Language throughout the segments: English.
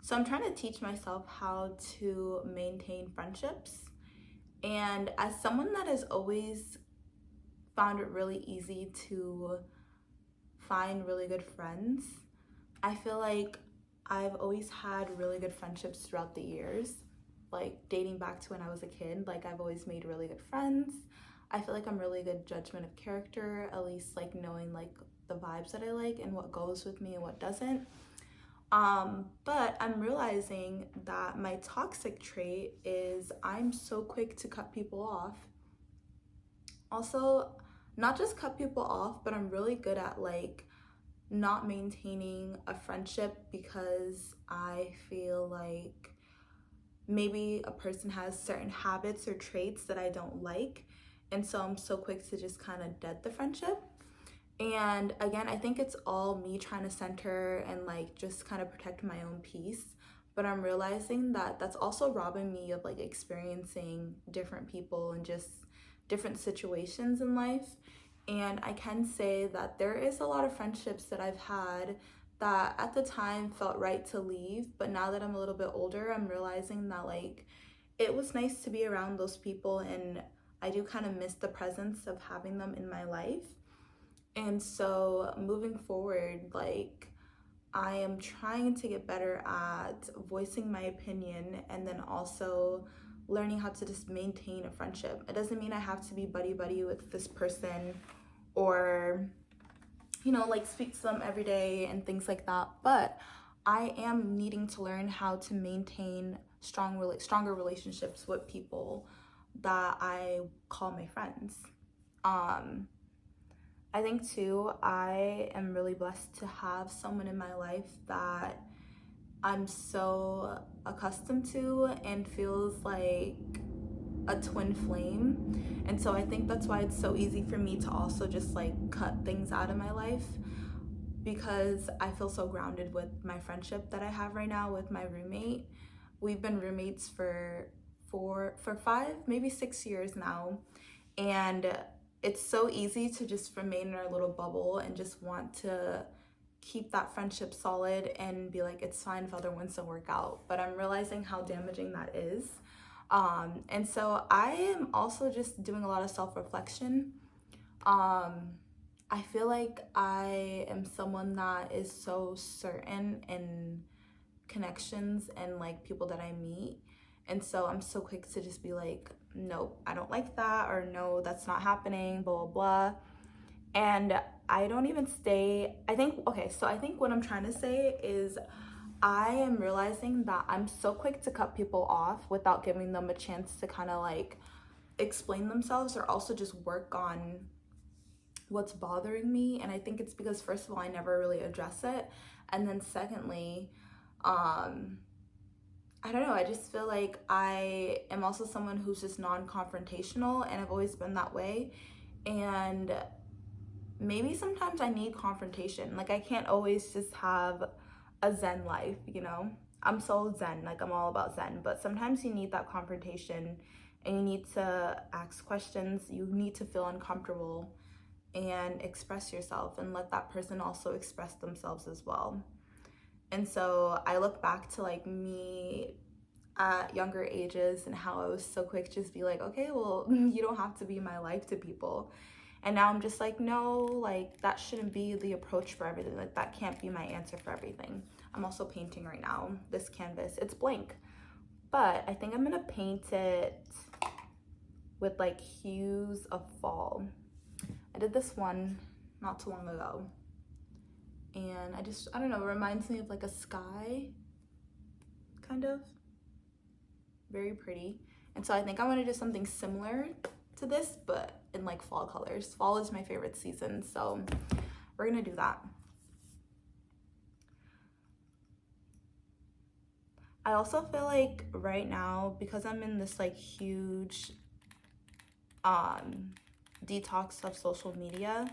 So I'm trying to teach myself how to maintain friendships. And as someone that has always found it really easy to find really good friends, I feel like I've always had really good friendships throughout the years, like dating back to when I was a kid. Like, I've always made really good friends. I feel like I'm really good judgment of character, at least like knowing like the vibes that I like and what goes with me and what doesn't. But I'm realizing that my toxic trait is I'm so quick to cut people off. Also, not just cut people off, but I'm really good at like not maintaining a friendship because I feel like maybe a person has certain habits or traits that I don't like. And so I'm so quick to just kind of dead the friendship. And again, I think it's all me trying to center and like just kind of protect my own peace. But I'm realizing that that's also robbing me of like experiencing different people and just different situations in life. And I can say that there is a lot of friendships that I've had that at the time felt right to leave. But now that I'm a little bit older, I'm realizing that like it was nice to be around those people, and I do kind of miss the presence of having them in my life. And so moving forward, like I am trying to get better at voicing my opinion and then also learning how to just maintain a friendship. It doesn't mean I have to be buddy buddy with this person or, you know, like speak to them every day and things like that. But I am needing to learn how to maintain stronger relationships with people that I call my friends. I think too, I am really blessed to have someone in my life that I'm so accustomed to and feels like a twin flame. And so I think that's why it's so easy for me to also just like cut things out of my life, because I feel so grounded with my friendship that I have right now with my roommate. We've been roommates for 5, maybe 6 years now. And it's so easy to just remain in our little bubble and just want to keep that friendship solid and be like, it's fine if other ones don't work out. But I'm realizing how damaging that is. And so I am also just doing a lot of self-reflection. I feel like I am someone that is so certain in connections and like people that I meet. And so I'm so quick to just be like, nope, I don't like that, or no, that's not happening, blah, blah, blah. And I don't even stay, I think what I'm trying to say is I am realizing that I'm so quick to cut people off without giving them a chance to kind of like explain themselves or also just work on what's bothering me. And I think it's because, first of all, I never really address it. And then secondly, I don't know, I just feel like I am also someone who's just non-confrontational, and I've always been that way. And maybe sometimes I need confrontation. Like, I can't always just have a zen life, you know? I'm so zen, like I'm all about zen, but sometimes you need that confrontation and you need to ask questions, you need to feel uncomfortable and express yourself and let that person also express themselves as well. And so I look back to like me at younger ages and how I was so quick to just be like, okay, well, you don't have to be my life to people. And now I'm just like, no, like that shouldn't be the approach for everything. Like that can't be my answer for everything. I'm also painting right now, this canvas. It's blank, but I think I'm gonna paint it with like hues of fall. I did this one not too long ago. And I don't know, it reminds me of like a sky, kind of. Very pretty. And so I think I want to do something similar to this, but in like fall colors. Fall is my favorite season, so we're gonna do that. I also feel like right now, because I'm in this like huge detox of social media,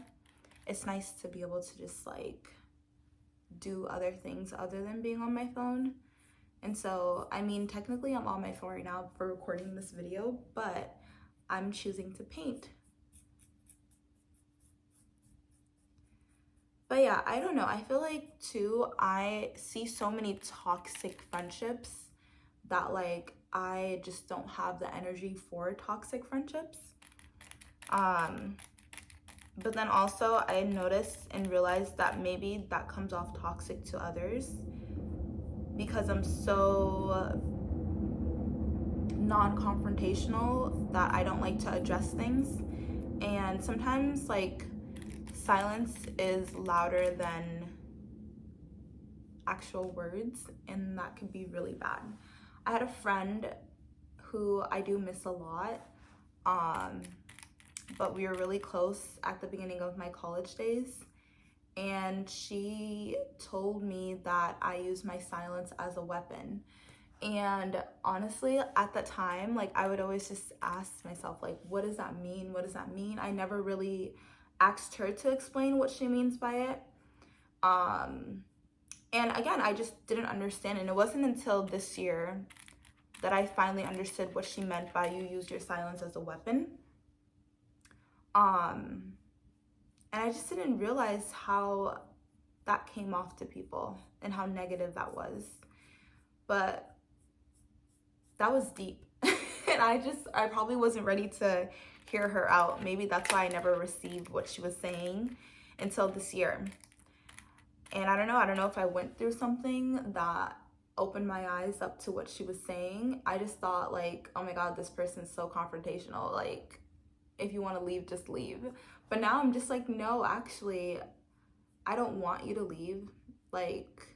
it's nice to be able to just like do other things other than being on my phone. And so, I mean, technically I'm on my phone right now for recording this video, but I'm choosing to paint. But yeah, I don't know. I feel like too, I see so many toxic friendships that like I just don't have the energy for toxic friendships. Um, but then also I noticed and realized that maybe that comes off toxic to others because I'm so non-confrontational that I don't like to address things. And sometimes like silence is louder than actual words, and that could be really bad. I had a friend who I do miss a lot, um, but we were really close at the beginning of my college days. And she told me that I use my silence as a weapon. And honestly, at that time, like I would always just ask myself, like, what does that mean? What does that mean? I never really asked her to explain what she means by it. And again, I just didn't understand. And it wasn't until this year that I finally understood what she meant by you use your silence as a weapon. And I just didn't realize how that came off to people and how negative that was. But that was deep. And I probably wasn't ready to hear her out. Maybe that's why I never received what she was saying until this year. And I don't know if I went through something that opened my eyes up to what she was saying. I just thought like, oh my God, this person's so confrontational. Like, if you want to leave, just leave. But now I'm just like, no, actually, I don't want you to leave. Like,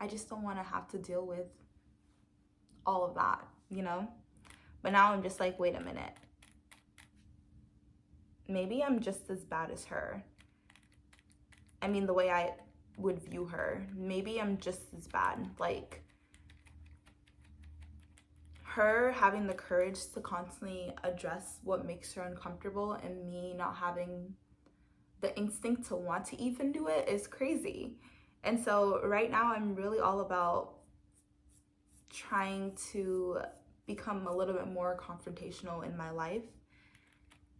I just don't want to have to deal with all of that, you know? But now I'm just like, wait a minute. Maybe I'm just as bad as her. I mean, the way I would view her, maybe I'm just as bad. Like, her having the courage to constantly address what makes her uncomfortable and me not having the instinct to want to even do it is crazy. And so right now I'm really all about trying to become a little bit more confrontational in my life.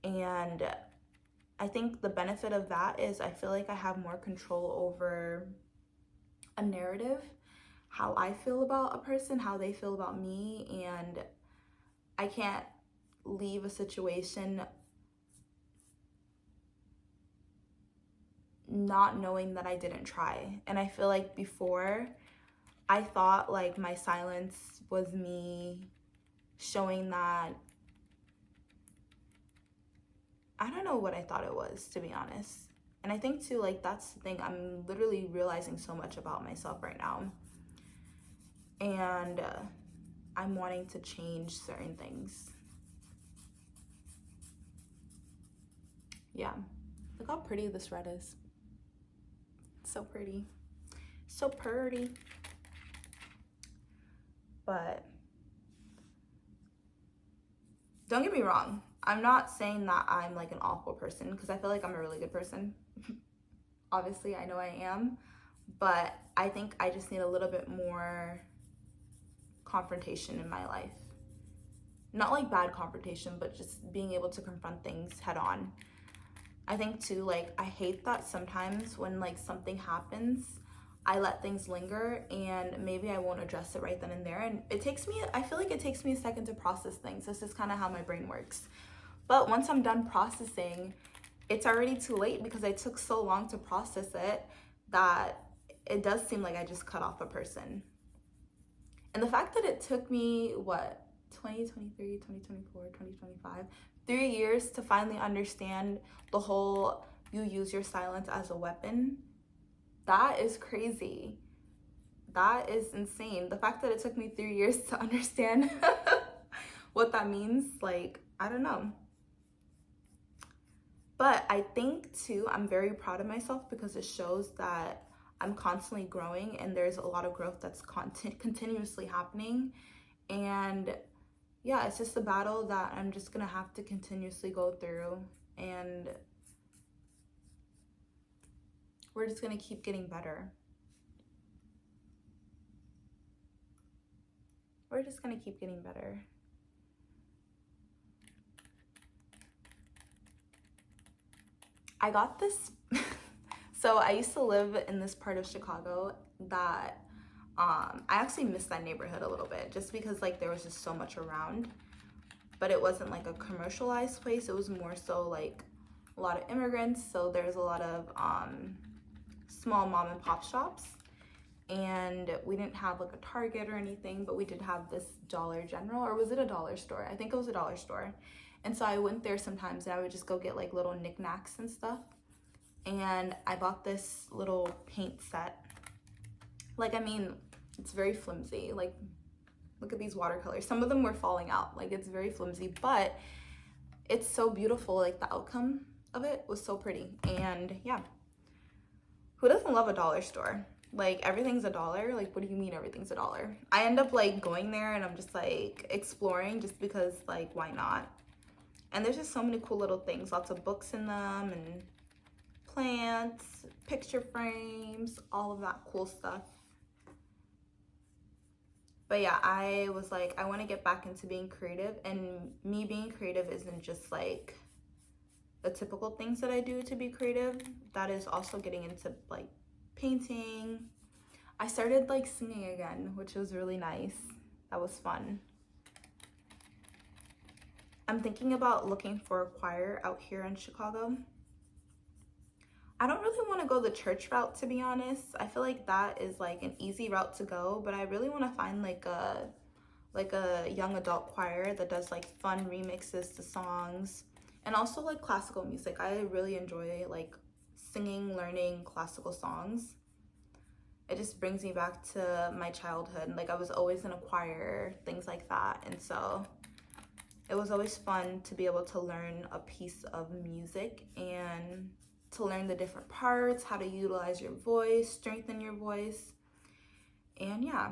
And I think the benefit of that is I feel like I have more control over a narrative, how I feel about a person, how they feel about me, and I can't leave a situation not knowing that I didn't try. And I feel like before I thought like my silence was me showing that I don't know what I thought it was, to be honest. And I think too, like that's the thing, I'm literally realizing so much about myself right now. And I'm wanting to change certain things. Yeah. Look how pretty this red is. It's so pretty. So pretty. But don't get me wrong. I'm not saying that I'm like an awful person because I feel like I'm a really good person. Obviously, I know I am. But I think I just need a little bit more confrontation in my life. Not like bad confrontation, but just being able to confront things head on. I think too, like I hate that sometimes when like something happens, I let things linger and maybe I won't address it right then and there. And I feel like it takes me a second to process things. This is kind of how my brain works. But once I'm done processing, it's already too late because I took so long to process it that it does seem like I just cut off a person. And the fact that it took me, 2023, 2024, 2025, 3 years to finally understand the whole you use your silence as a weapon, that is crazy. That is insane. The fact that it took me 3 years to understand what that means, like, I don't know. But I think too, I'm very proud of myself because it shows that I'm constantly growing and there's a lot of growth that's continuously happening. And yeah, it's just a battle that I'm just gonna have to continuously go through, and we're just gonna keep getting better. We're just gonna keep getting better. I got this. So I used to live in this part of Chicago that I actually missed that neighborhood a little bit just because like there was just so much around, but it wasn't like a commercialized place. It was more so like a lot of immigrants. So there's a lot of small mom and pop shops, and we didn't have like a Target or anything, but we did have this Dollar General, or was it a dollar store? I think it was a dollar store. And so I went there sometimes and I would just go get like little knickknacks and stuff. And I bought this little paint set. Like, I mean, it's very flimsy. Like, look at these watercolors. Some of them were falling out. Like, it's very flimsy, but it's so beautiful. Like, the outcome of it was so pretty. And yeah, who doesn't love a dollar store? Like, everything's $1. Like, what do you mean everything's $1? I end up like going there and I'm just like exploring just because like, why not? And there's just so many cool little things, lots of books in them and plants, picture frames, all of that cool stuff. But yeah, I was like, I want to get back into being creative, and me being creative isn't just like the typical things that I do to be creative. That is also getting into like painting. I started like singing again, which was really nice. That was fun. I'm thinking about looking for a choir out here in Chicago. I don't really want to go the church route, to be honest. I feel like that is like an easy route to go, but I really want to find like a young adult choir that does like fun remixes to songs, and also like classical music. I really enjoy like singing, learning classical songs. It just brings me back to my childhood. Like, I was always in a choir, things like that. And so it was always fun to be able to learn a piece of music and to learn the different parts, how to utilize your voice, strengthen your voice. And yeah,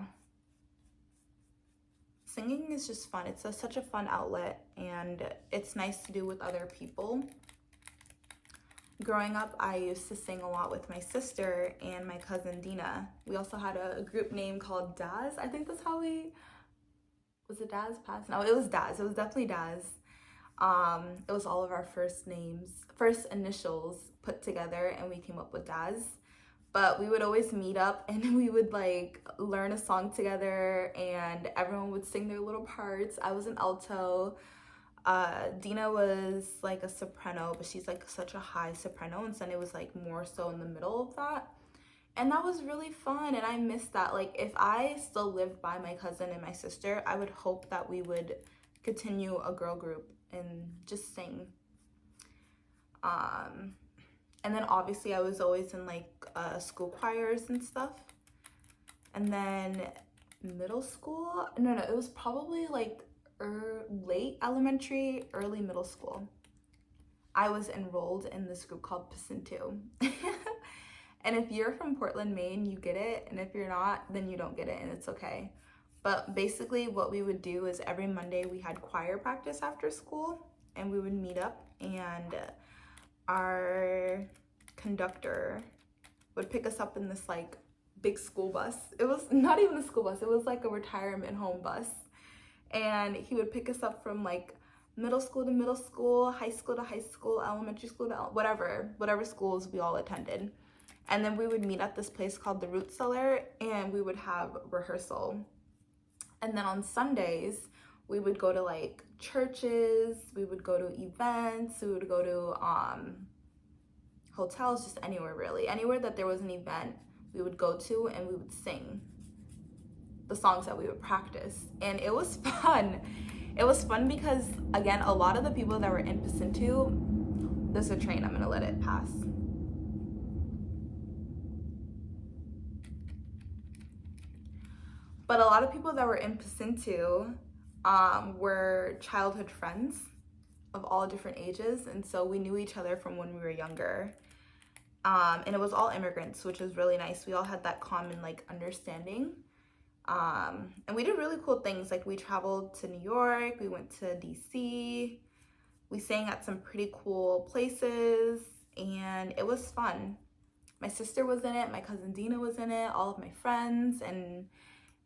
singing is just fun. It's such a fun outlet, and it's nice to do with other people. Growing up, I used to sing a lot with my sister and my cousin Dina. We also had a group name called Daz. I think that's how was it Daz Pass? No, it was Daz. It was definitely Daz. It was all of our first initials put together, and we came up with Daz. But we would always meet up and we would like learn a song together, and everyone would sing their little parts. I was an alto. Dina was like a soprano, but she's like such a high soprano, and Sunday was like more so in the middle of that. And that was really fun, and I miss that. Like, if I still lived by my cousin and my sister, I would hope that we would continue a girl group and just sing. And then obviously I was always in like school choirs and stuff. And then middle school, no, it was probably like late elementary, early middle school, I was enrolled in this group called Pacinto. And if you're from Portland, Maine, you get it. And if you're not, then you don't get it, and it's okay. But basically what we would do is every Monday we had choir practice after school, and we would meet up, and our conductor would pick us up in this like big school bus. It was not even a school bus, it was like a retirement home bus. And he would pick us up from like middle school to middle school, high school to high school, elementary school to whatever schools we all attended. And then we would meet at this place called the Root Cellar, and we would have rehearsal. And then on Sundays, we would go to like churches, we would go to events, we would go to hotels, just anywhere really. Anywhere that there was an event, we would go to, and we would sing the songs that we would practice. And it was fun. It was fun because, again, a lot of the people that were in Pacinto, there's a train, I'm gonna let it pass. But a lot of people that were in Pacinto were childhood friends of all different ages, and so we knew each other from when we were younger. And it was all immigrants, which was really nice. We all had that common like understanding. And we did really cool things. Like, we traveled to New York, we went to DC, we sang at some pretty cool places, and it was fun. My sister was in it, my cousin Dina was in it, all of my friends, and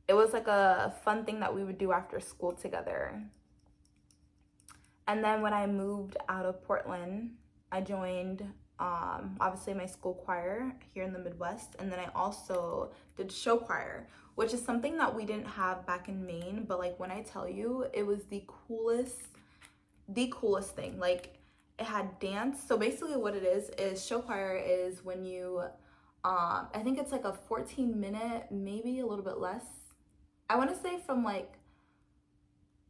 it was like a fun thing that we would do after school together. And then when I moved out of Portland, I joined obviously my school choir here in the Midwest, and then I also did show choir, which is something that we didn't have back in Maine. But like when I tell you, it was the coolest thing. Like it had dance. So basically what it is show choir is when you I think it's like a 14-minute, maybe a little bit less. I want to say from like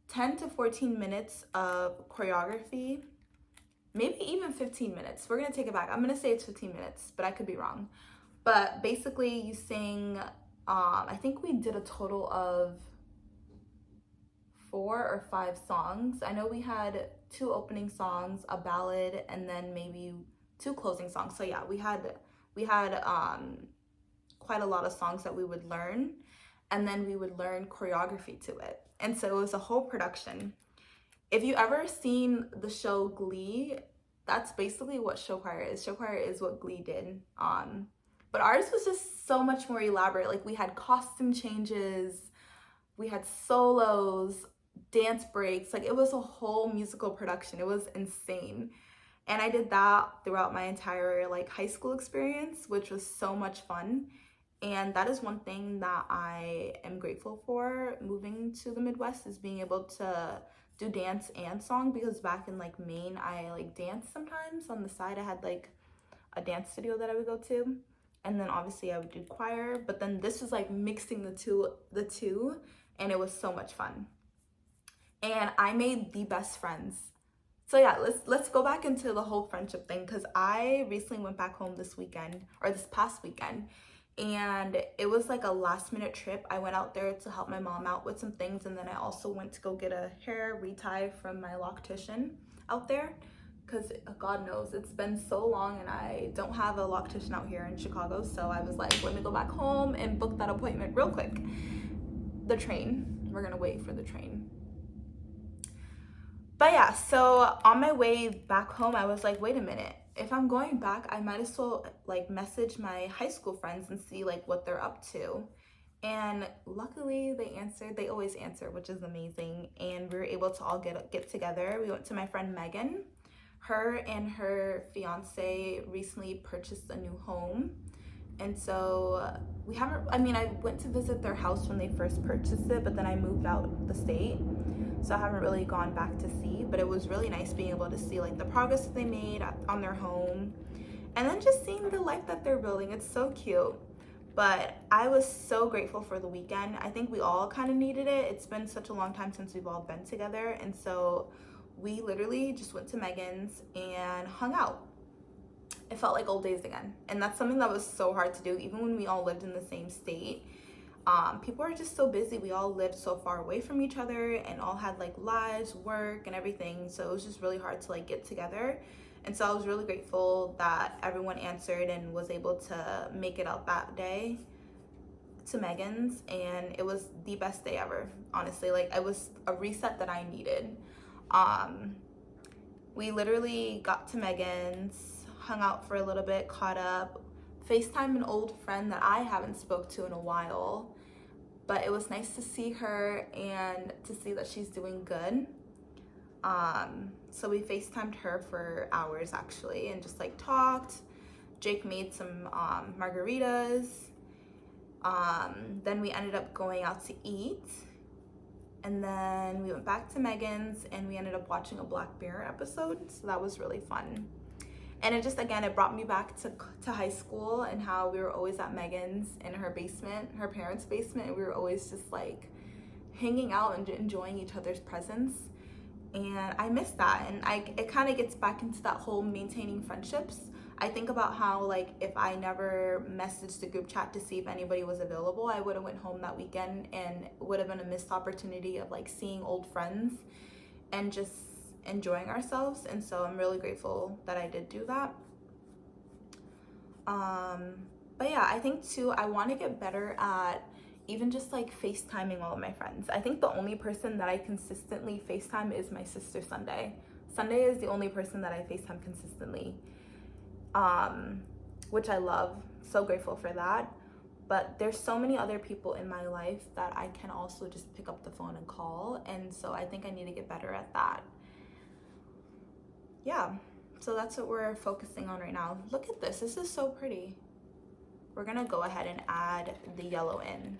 10 to 14 minutes of choreography, maybe even 15 minutes. We're going to take it back. I'm going to say it's 15 minutes, but I could be wrong. But basically you sing, I think we did a total of 4 or 5 songs. I know we had 2 opening songs, a ballad, and then maybe 2 closing songs. So yeah, we had quite a lot of songs that we would learn, and then we would learn choreography to it. And so it was a whole production. If you ever seen the show Glee, that's basically what show choir is. Show choir is what Glee did. But ours was just so much more elaborate. Like we had costume changes, we had solos, dance breaks. Like it was a whole musical production. It was insane. And I did that throughout my entire like high school experience, which was so much fun. And that is one thing that I am grateful for moving to the Midwest, is being able to do dance and song, because back in like Maine, I like danced sometimes on the side. I had like a dance studio that I would go to, and then obviously I would do choir, but then this was like mixing the two, and it was so much fun. And I made the best friends. So yeah, let's go back into the whole friendship thing, because I recently went back home this past weekend, and it was like a last minute trip. I went out there to help my mom out with some things, and then I also went to go get a hair retie from my loctician out there, because God knows it's been so long and I don't have a loctician out here in Chicago. So I was like, let me go back home and book that appointment real quick. The train, we're gonna wait for the train. But yeah, so on my way back home, I was like, wait a minute, if I'm going back, I might as well like message my high school friends and see like what they're up to. And luckily they answered. They always answer, which is amazing. And we were able to all get together. We went to my friend Megan. Her and her fiance recently purchased a new home. And so I went to visit their house when they first purchased it, but then I moved out the state. So I haven't really gone back to see, but it was really nice being able to see like the progress that they made on their home, and then just seeing the life that they're building. It's so cute. But I was so grateful for the weekend. I think we all kind of needed it. It's been such a long time since we've all been together, and so we literally just went to Megan's and hung out. It felt like old days again, and that's something that was so hard to do even when we all lived in the same state. People are just so busy. We all lived so far away from each other and all had like lives, work, and everything. So it was just really hard to like get together. And so I was really grateful that everyone answered and was able to make it out that day to Megan's. And it was the best day ever, honestly. Like it was a reset that I needed. We literally got to Megan's, hung out for a little bit, caught up, FaceTime an old friend that I haven't spoke to in a while. But it was nice to see her and to see that she's doing good. So we FaceTimed her for hours actually, and just like talked. Jake made some margaritas. Then we ended up going out to eat. And then we went back to Megan's and we ended up watching a Black Mirror episode. So that was really fun. And it just, again, it brought me back to high school, and how we were always at Megan's in her basement, her parents' basement, and we were always just like hanging out and enjoying each other's presence. And I miss that. And it kind of gets back into that whole maintaining friendships. I think about how like if I never messaged the group chat to see if anybody was available, I would have went home that weekend, and it would have been a missed opportunity of like seeing old friends and just enjoying ourselves. And so I'm really grateful that I did do that. But yeah, I think too, I want to get better at even just like FaceTiming all of my friends. I think the only person that I consistently FaceTime is my sister Sunday. Sunday is the only person that I FaceTime consistently, which I love. So grateful for that. But there's so many other people in my life that I can also just pick up the phone and call. And so I think I need to get better at that. Yeah, So that's what we're focusing on right now. Look at this. This is so pretty. We're gonna go ahead and add the yellow in.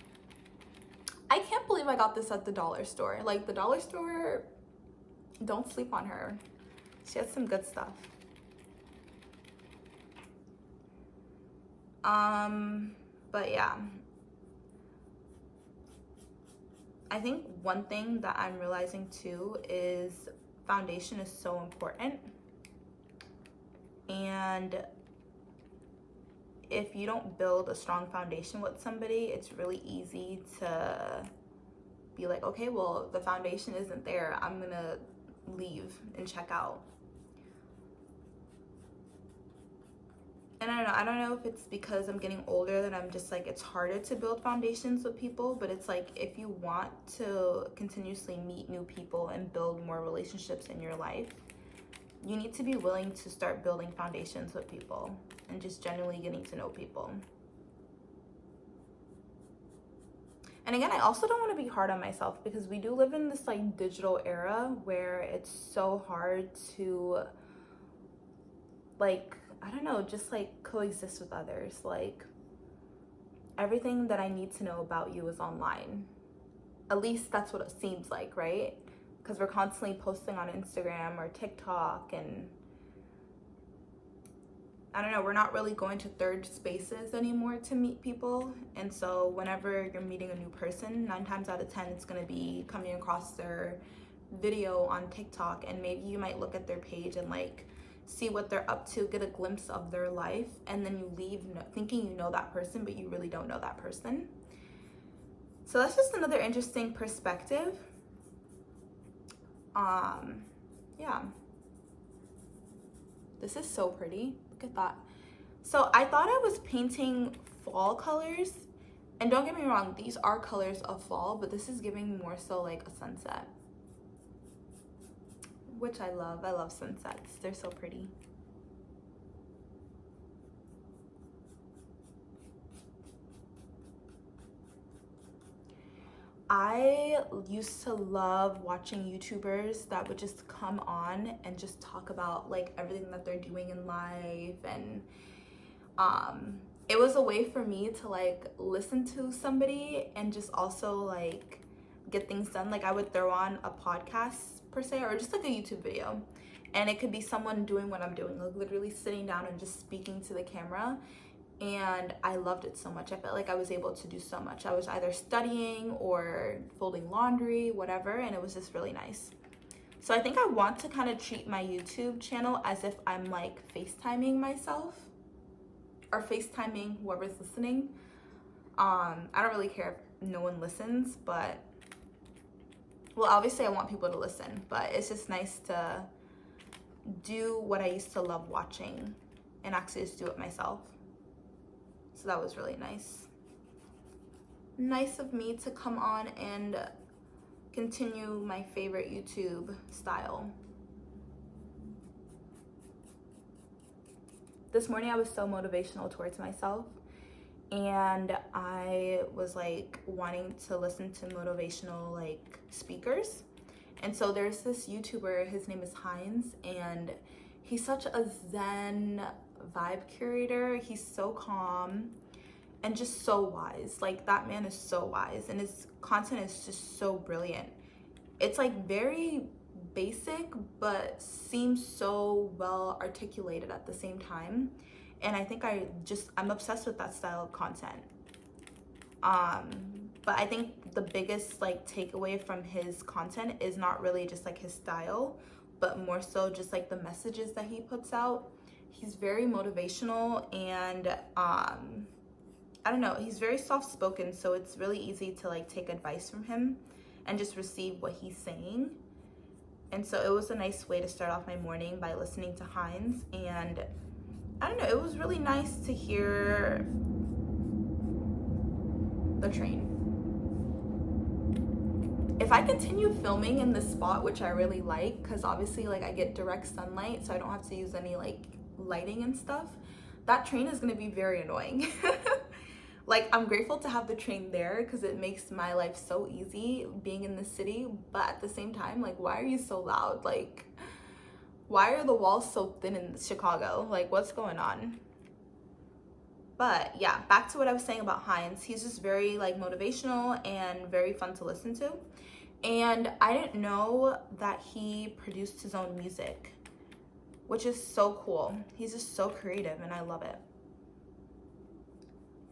I can't believe I got this at the dollar store. Like, the dollar store, don't sleep on her. She has some good stuff. But yeah. I think one thing that I'm realizing too is foundation is so important. And if you don't build a strong foundation with somebody, it's really easy to be like, okay, well, the foundation isn't there. I'm gonna leave and check out. And I don't know if it's because I'm getting older that I'm just like, it's harder to build foundations with people, but it's like, if you want to continuously meet new people and build more relationships in your life, you need to be willing to start building foundations with people and just genuinely getting to know people. And again, I also don't want to be hard on myself, because we do live in this like digital era where it's so hard to like, I don't know, just like coexist with others. Like, everything that I need to know about you is online. At least that's what it seems like, right? Because we're constantly posting on Instagram or TikTok, and I don't know, we're not really going to third spaces anymore to meet people. And so whenever you're meeting a new person, 9 times out of 10, it's going to be coming across their video on TikTok, and maybe you might look at their page and like see what they're up to, get a glimpse of their life, and then you leave thinking you know that person, but you really don't know that person. So that's just another interesting perspective. Yeah, this is so pretty. Look at that. So I thought I was painting fall colors, and don't get me wrong, these are colors of fall, but this is giving more so like a sunset, which I love. I love sunsets. They're so pretty. I used to love watching YouTubers that would just come on and just talk about like everything that they're doing in life, and it was a way for me to like listen to somebody and just also like get things done. Like, I would throw on a podcast per se, or just like a YouTube video, and it could be someone doing what I'm doing, like literally sitting down and just speaking to the camera. And I loved it so much. I felt like I was able to do so much. I was either studying or folding laundry, whatever, and it was just really nice. So I think I want to kind of treat my YouTube channel as if I'm like FaceTiming myself, or FaceTiming whoever's listening. I don't really care if no one listens, but, well, obviously I want people to listen, but it's just nice to do what I used to love watching and actually just do it myself. So that was really nice. Nice of me to come on and continue my favorite YouTube style. This morning I was so motivational towards myself, and I was like wanting to listen to motivational like speakers. And so there's this YouTuber, his name is Heinz, and he's such a zen vibe curator. He's so calm and just so wise. Like, that man is so wise, and his content is just so brilliant. It's like very basic, but seems so well articulated at the same time. And I think I'm obsessed with that style of content. But I think the biggest like takeaway from his content is not really just like his style, but more so just like the messages that he puts out. He's very motivational, and I don't know, he's very soft-spoken, so it's really easy to like take advice from him and just receive what he's saying. And so it was a nice way to start off my morning by listening to Heinz. And I don't know, it was really nice to hear the train. If I continue filming in this spot, which I really like, because obviously like I get direct sunlight, so I don't have to use any like lighting and stuff, that train is going to be very annoying. Like, I'm grateful to have the train there because it makes my life so easy being in the city, but at the same time, like, why are you so loud? Like, Why are the walls so thin in Chicago? Like, what's going on? But yeah, back to what I was saying about Heinz. He's just very like motivational and very fun to listen to. And I didn't know that he produced his own music, which is so cool. He's just so creative and I love it.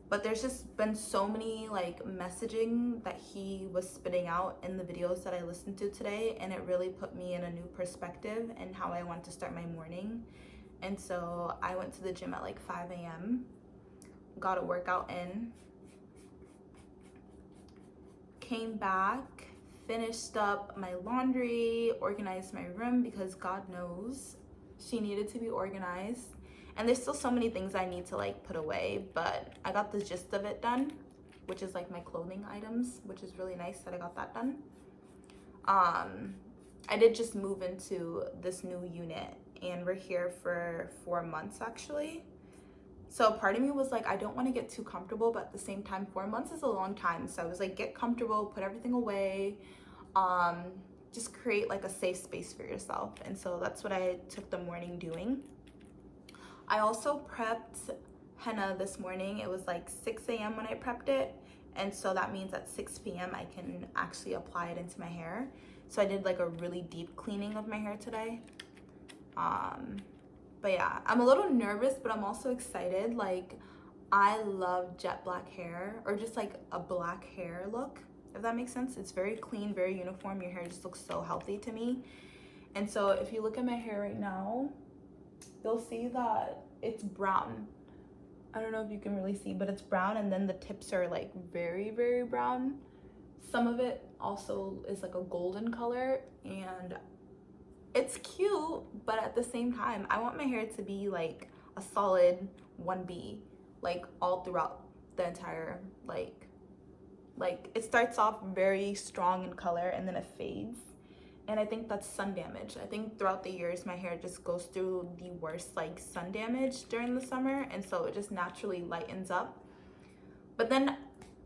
But there's just been so many like messaging that he was spitting out in the videos that I listened to today, and it really put me in a new perspective and how I want to start my morning. And so I went to the gym at like 5 a.m., got a workout in, came back, finished up my laundry, organized my room because God knows she needed to be organized. And there's still so many things I need to like put away, but I got the gist of it done, which is like my clothing items, which is really nice that I got that done. I did just move into this new unit and we're here for 4 months actually. So part of me was like, I don't want to get too comfortable, but at the same time, 4 months is a long time. So I was like, get comfortable, put everything away, just create like a safe space for yourself. And so that's what I took the morning doing. I also prepped henna this morning. It was like 6 a.m. when I prepped it. And so that means at 6 p.m. I can actually apply it into my hair. So I did like a really deep cleaning of my hair today. But yeah, I'm a little nervous, but I'm also excited. Like, I love jet black hair, or just like a black hair look, if that makes sense. It's very clean, very uniform. Your hair just looks so healthy to me. And so if you look at my hair right now, you'll see that it's brown. I don't know if you can really see, but it's brown, and then the tips are like very, very brown. Some of it also is like a golden color, and it's cute, but at the same time, I want my hair to be like a solid 1B, like all throughout the entire, like it starts off very strong in color and then it fades. And I think that's sun damage. I think throughout the years, my hair just goes through the worst like sun damage during the summer. And so it just naturally lightens up. But then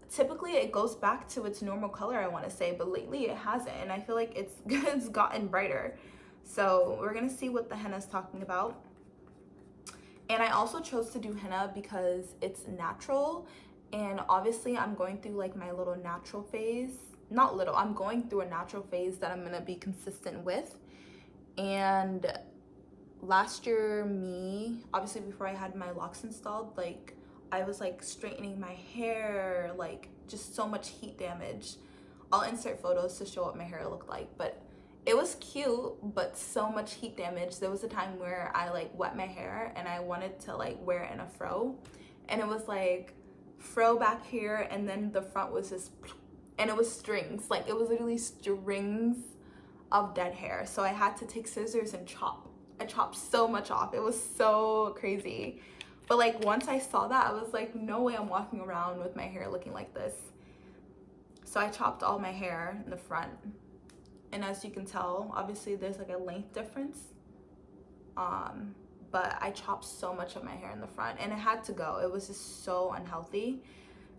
typically it goes back to its normal color, I want to say, but lately it hasn't. And I feel like it's gotten brighter. So we're gonna see what the henna is talking about. And I also chose to do henna because it's natural. And obviously I'm going through like my little natural phase. Not little, I'm going through a natural phase that I'm gonna be consistent with. And last year, me, obviously before I had my locks installed, like I was like straightening my hair, like just so much heat damage. I'll insert photos to show what my hair looked like, but it was cute, but so much heat damage. There was a time where I like wet my hair and I wanted to like wear it in a fro, and it was like fro back here, and then the front was just, and it was strings. Like it was literally strings of dead hair. So I had to take scissors and chop. I chopped so much off. It was so crazy. But like once I saw that, I was like, no way I'm walking around with my hair looking like this. So I chopped all my hair in the front. And as you can tell, obviously there's like a length difference. But I chopped so much of my hair in the front, and it had to go. It was just so unhealthy.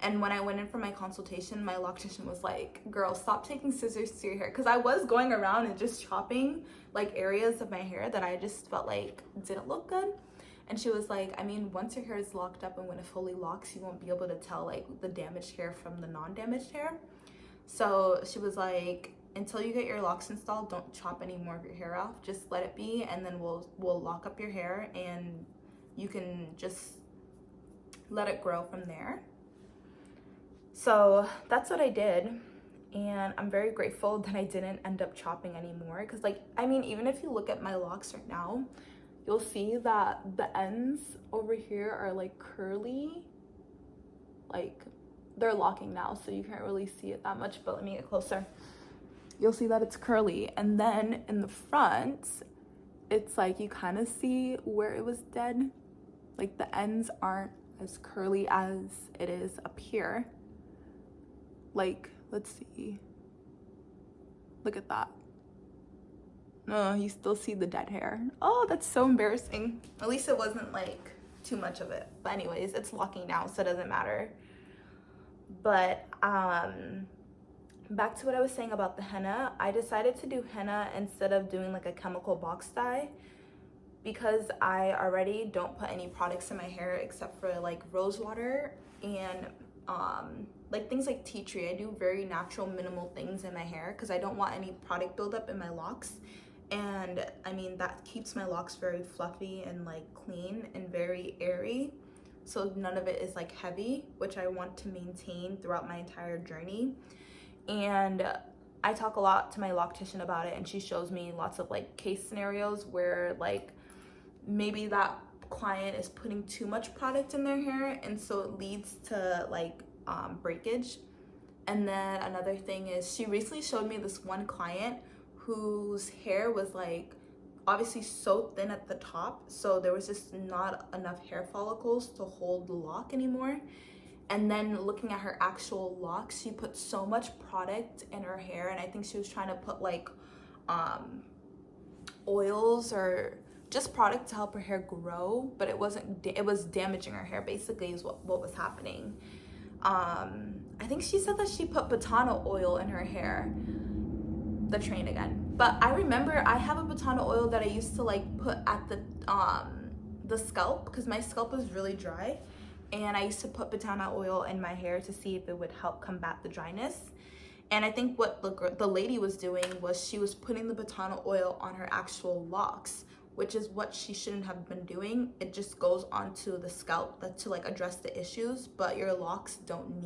And when I went in for my consultation, my loctician was like, girl, stop taking scissors to your hair. Because I was going around and just chopping like areas of my hair that I just felt like didn't look good. And she was like, I mean, once your hair is locked up and when it fully locks, you won't be able to tell like the damaged hair from the non-damaged hair. So she was like, until you get your locks installed, don't chop any more of your hair off. Just let it be, and then we'll lock up your hair and you can just let it grow from there. So that's what I did, and I'm very grateful that I didn't end up chopping anymore, because like, I mean, even if you look at my locks right now, you'll see that the ends over here are like curly, like they're locking now, so you can't really see it that much, but let me get closer. You'll see that it's curly, and then in the front, it's like you kind of see where it was dead. Like the ends aren't as curly as it is up here. Like, let's see. Look at that. No, you still see the dead hair. Oh, that's so embarrassing. At least it wasn't like too much of it. But anyways, it's locking now, so it doesn't matter. But back to what I was saying about the henna. I decided to do henna instead of doing like a chemical box dye because I already don't put any products in my hair except for like rose water and like things like tea tree. I do very natural, minimal things in my hair because I don't want any product buildup in my locks. And I mean, that keeps my locks very fluffy and like clean and very airy. So none of it is like heavy, which I want to maintain throughout my entire journey. And I talk a lot to my loctician about it, and she shows me lots of like case scenarios where like maybe that client is putting too much product in their hair, and so it leads to like breakage. And then another thing is, she recently showed me this one client whose hair was like obviously so thin at the top, so there was just not enough hair follicles to hold the lock anymore. And then looking at her actual locks, she put so much product in her hair, and I think she was trying to put like oils or just product to help her hair grow, but it wasn't, it was damaging her hair basically is what was happening. I think she said that she put botana oil in her hair. The train again. But I remember I have a botana oil that I used to like put at the scalp because my scalp was really dry, and I used to put botana oil in my hair to see if it would help combat the dryness. And I think what the lady was doing was she was putting the botana oil on her actual locks, which is what she shouldn't have been doing. It just goes onto the scalp to like address the issues, but your locks don't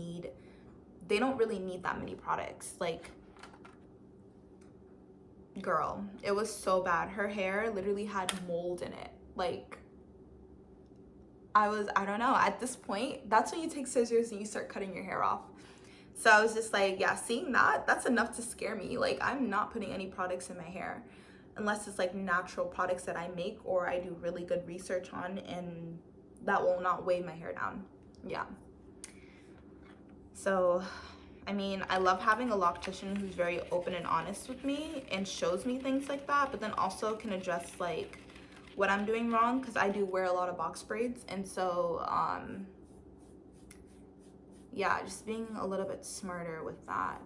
really need that many products. Like, girl, it was so bad. Her hair literally had mold in it. Like, I don't know, at this point, that's when you take scissors and you start cutting your hair off. So I was just like, yeah, seeing that's enough to scare me. Like, I'm not putting any products in my hair unless it's like natural products that I make or I do really good research on, and that will not weigh my hair down. Yeah. So I mean, I love having a loctician who's very open and honest with me and shows me things like that, but then also can address like what I'm doing wrong, because I do wear a lot of box braids. And so yeah, just being a little bit smarter with that.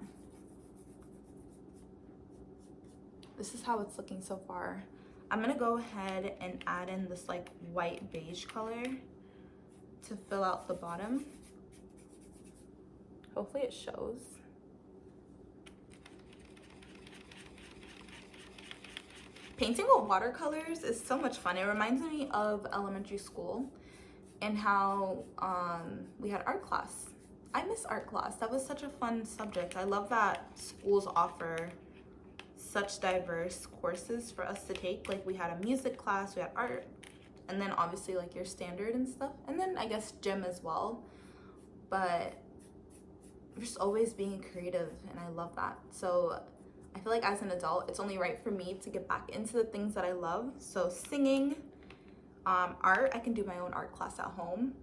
This is how it's looking so far. I'm gonna go ahead and add in this like white beige color to fill out the bottom. Hopefully it shows. Painting with watercolors is so much fun. It reminds me of elementary school and how we had art class. I miss art class. That was such a fun subject. I love that schools offer such diverse courses for us to take. Like, we had a music class, we had art, and then obviously like your standard and stuff, and then I guess gym as well. But just always being creative, and I love that. So I feel like as an adult, it's only right for me to get back into the things that I love. So singing, art, I can do my own art class at home.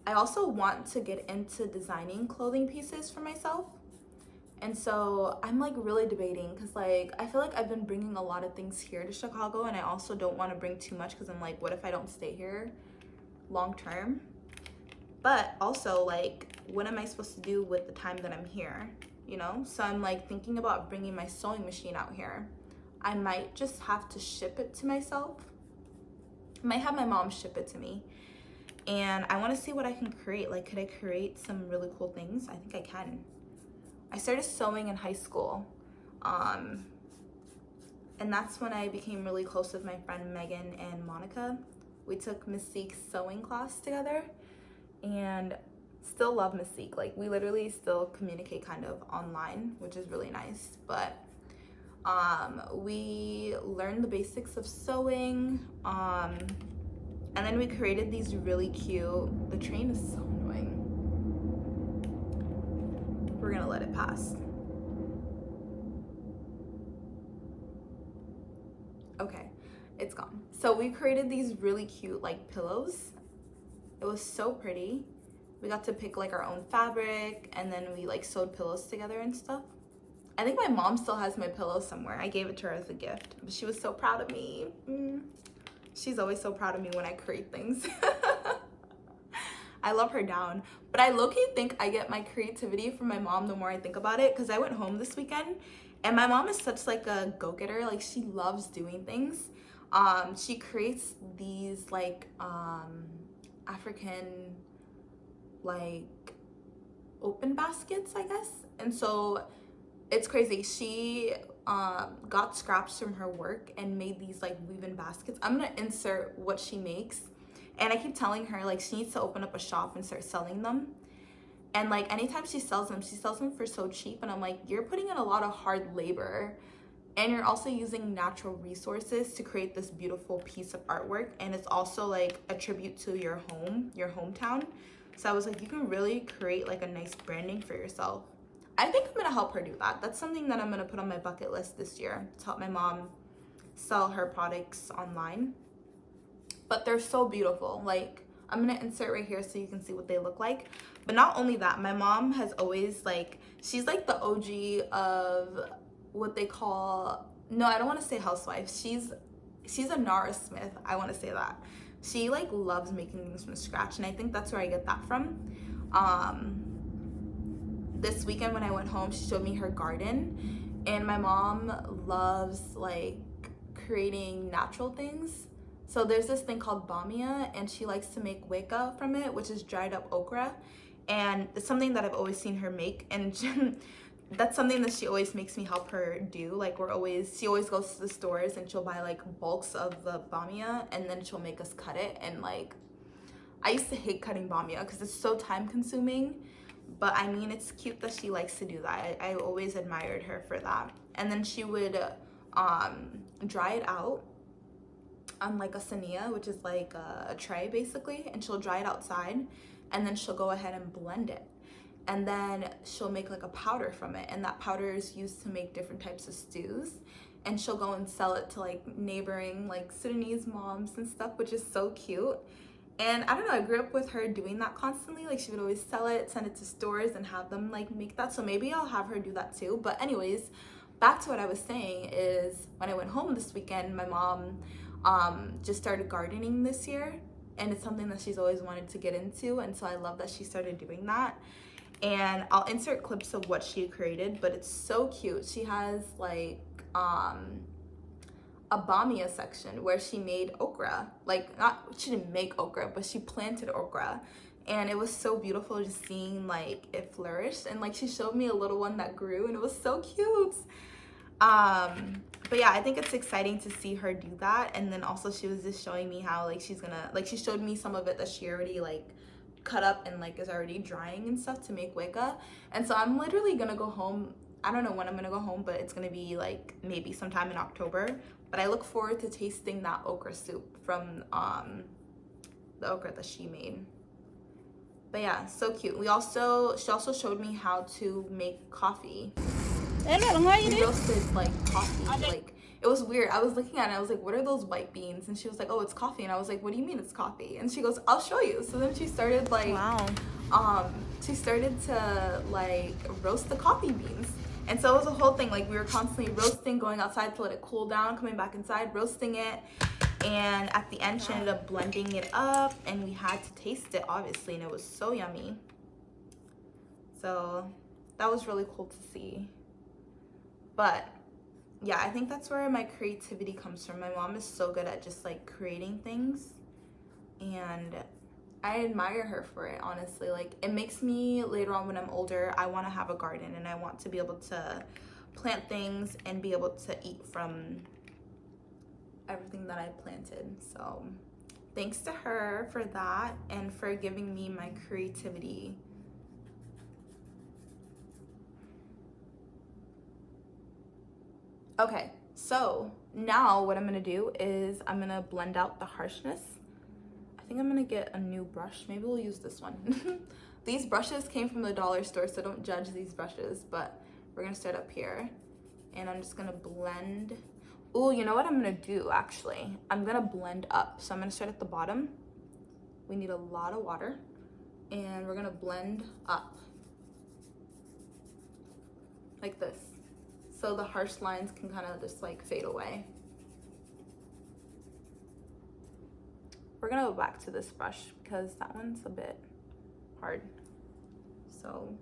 I also want to get into designing clothing pieces for myself. And so I'm like really debating, because like I feel like I've been bringing a lot of things here to Chicago, and I also don't want to bring too much because I'm like, what if I don't stay here long term? But also, like, what am I supposed to do with the time that I'm here, you know? So I'm like thinking about bringing my sewing machine out here. I might just have to ship it to myself. I might have my mom ship it to me. And I want to see what I can create. Like, could I create some really cool things? I think I can. I started sewing in high school. And that's when I became really close with my friend Megan and Monica. We took Mystique's sewing class together, and still love Mystique. Like, we literally still communicate kind of online, which is really nice. But we learned the basics of sewing, and then we created these really cute, the train is so annoying. We're gonna let it pass. Okay, it's gone. So we created these really cute like pillows. It was so pretty. We got to pick like our own fabric, and then we like sewed pillows together and stuff. I think my mom still has my pillow somewhere. I gave it to her as a gift, but she was so proud of me. She's always so proud of me when I create things. I love her down. But I low-key think I get my creativity from my mom the more I think about it, because I went home this weekend, and my mom is such like a go-getter. Like, she loves doing things. She creates these like African like open baskets, I guess. And so it's crazy. She got scraps from her work and made these like woven baskets. I'm gonna insert what she makes, and I keep telling her like she needs to open up a shop and start selling them. And like anytime she sells them for so cheap, and I'm like, you're putting in a lot of hard labor, and you're also using natural resources to create this beautiful piece of artwork, and it's also like a tribute to your home, your hometown. So I was like, you can really create like a nice branding for yourself. I think I'm gonna help her do that. That's something that I'm gonna put on my bucket list this year, to help my mom sell her products online. But they're so beautiful. Like, I'm gonna insert right here so you can see what they look like. But not only that, my mom has always like, she's like the OG of what they call, no, I don't want to say housewife. She's a Nara Smith. I want to say that. She like loves making things from scratch, and I think that's where I get that from. This weekend when I went home, she showed me her garden, and my mom loves like creating natural things. So there's this thing called bamia, and she likes to make weka from it, which is dried up okra. And it's something that I've always seen her make, and that's something that she always makes me help her do. Like she always goes to the stores and she'll buy like bulks of the bamia, and then she'll make us cut it. And like, I used to hate cutting bamia because it's so time consuming, but I mean, it's cute that she likes to do that. I always admired her for that. And then she would dry it out on like a sania, which is like a tray basically, and she'll dry it outside, and then she'll go ahead and blend it, and then she'll make like a powder from it, and that powder is used to make different types of stews, and she'll go and sell it to like neighboring like Sudanese moms and stuff, which is so cute. And I don't know, I grew up with her doing that constantly. Like, she would always sell it, send it to stores, and have them like make that. So maybe I'll have her do that too. But anyways, back to what I was saying is, when I went home this weekend, my mom just started gardening this year, and it's something that she's always wanted to get into, and so I love that she started doing that. And I'll insert clips of what she created, but it's so cute. She has like a bamia section where she made okra. Like, not, she didn't make okra, but she planted okra, and it was so beautiful just seeing like it flourish. And like, she showed me a little one that grew, and it was so cute. But yeah, I think it's exciting to see her do that. And then also she was just showing me how like she's gonna, like, she showed me some of it that she already like cut up and like is already drying and stuff to make weka. And so I'm literally gonna go home. I don't know when I'm gonna go home, but it's gonna be like maybe sometime in October. But I look forward to tasting that okra soup from the okra that she made. But yeah, so cute. She also showed me how to make coffee. We roasted like coffee. Like, it was weird. I was looking at it, I was like, what are those white beans? And she was like, oh, it's coffee. And I was like, what do you mean it's coffee? And she goes, I'll show you. So then she started like, wow. She started to like roast the coffee beans. And so it was a whole thing. Like, we were constantly roasting, going outside to let it cool down, coming back inside, roasting it. And at the end, she ended up blending it up, and we had to taste it, obviously, and it was so yummy. So that was really cool to see. But yeah, I think that's where my creativity comes from. My mom is so good at just like creating things, and I admire her for it, honestly. Like, it makes me, later on when I'm older, I want to have a garden, and I want to be able to plant things and be able to eat from everything that I planted. So thanks to her for that, and for giving me my creativity. Okay, so now what I'm gonna do is I'm gonna blend out the harshness. I think I'm gonna get a new brush. Maybe we'll use this one. These brushes came from the dollar store, so don't judge these brushes, but we're gonna start up here, and I'm just gonna blend. Oh, you know what I'm gonna do, actually? I'm gonna blend up. So I'm gonna start at the bottom. We need a lot of water, and we're gonna blend up like this, so the harsh lines can kind of just like fade away. We're gonna go back to this brush because that one's a bit hard. So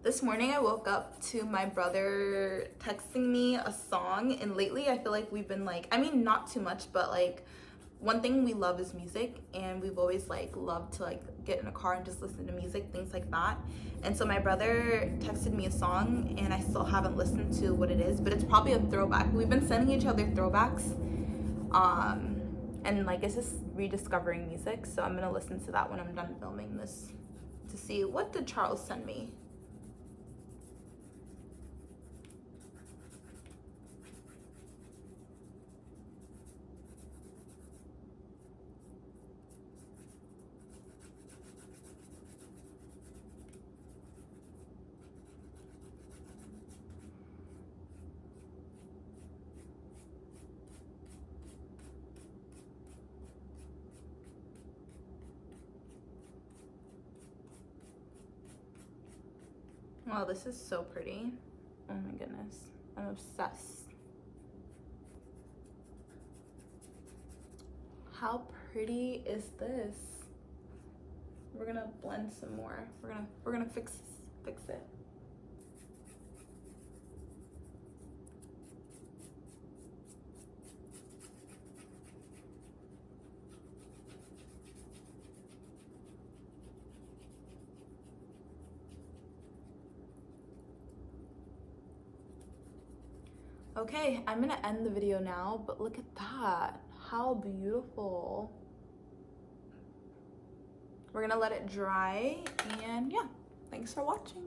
This morning I woke up to my brother texting me a song, and lately I feel like we've been like, I mean, not too much, but like one thing we love is music, and we've always like loved to like get in a car and just listen to music, things like that. And so my brother texted me a song, and I still haven't listened to what it is, but it's probably a throwback. We've been sending each other throwbacks, and like it's just rediscovering music. So I'm gonna listen to that when I'm done filming this to see what did Charles send me. Wow, this is so pretty. Oh my goodness, I'm obsessed. How pretty is this? We're gonna blend some more. We're gonna fix it. Okay, I'm gonna end the video now, but look at that. How beautiful. We're gonna let it dry, and yeah, thanks for watching.